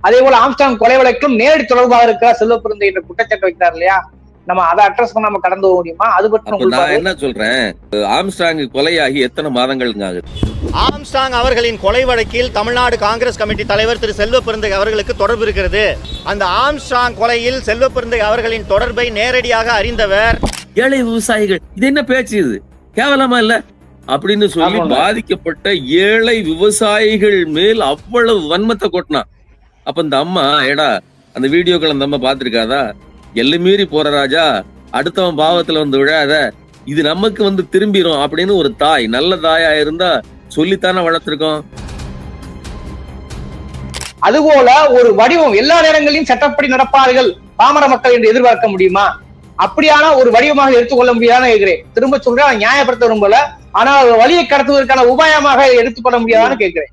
அதே போல ஆம்ஸ்டாங் கொலை வழக்கும் நேரடி தொடர்பாக இருக்கிற செல்வப்பிறந்தை என்ற குற்றச்சாட்டு வைக்கிறார் இல்லையா, நம்ம அதை அட்ரஸ் பண்ணாம கடந்து போக முடியுமா? அது பற்றி நான் என்ன சொல்றேன், ஆம்ஸ்டாங் கொலையாகி எத்தனை மாதங்கள் ஆகுது? ஆம்ஸ்டாங் அவர்களின் கொலை வழக்கில் தமிழ்நாடு காங்கிரஸ் கமிட்டி தலைவர் திரு செல்வப்பிறந்தை அவர்களுக்கு தொடர்பு இருக்கிறது. அந்த ஆம்ஸ்டாங் கொலையில் செல்வப்பிறந்தை அவர்களின் தொடர்பை நேரடியாக அறிந்தவர் ஏழை விவசாயிகள். இது என்ன பேச்சு? இது கேவலமா இல்ல அப்படின்னு சொல்லி பாதிக்கப்பட்ட ஏழை விவசாயிகள் மேல் அவ்வளவு வன்மத்தை கொட்டினா. அப்ப இந்த அம்மா ஏடா அந்த வீடியோக்கள் அந்த அம்மா பாத்திருக்காதா? எல்லை மீறி போற ராஜா அடுத்தவன் பாவத்துல வந்து விழாத, இது நமக்கு வந்து திரும்பிரும் அப்படின்னு ஒரு தாய், நல்ல தாயா இருந்தா சொல்லித்தானே வளர்த்திருக்கோம். அதுபோல ஒரு வடிவம் எல்லா நேரங்களிலும் சட்டப்படி நடப்பார்கள் பாமர மக்கள் என்று எதிர்பார்க்க முடியுமா? அப்படியான ஒரு வடிவமாக எடுத்துக்கொள்ள முடியாதுன்னு கேட்கிறேன். திரும்ப சொல்றேன், நியாயப்படுத்த விரும்பல, ஆனால் வழியை கடத்துவதற்கான உபாயமாக எடுத்துக்கொள்ள முடியாதான்னு கேட்கிறேன்.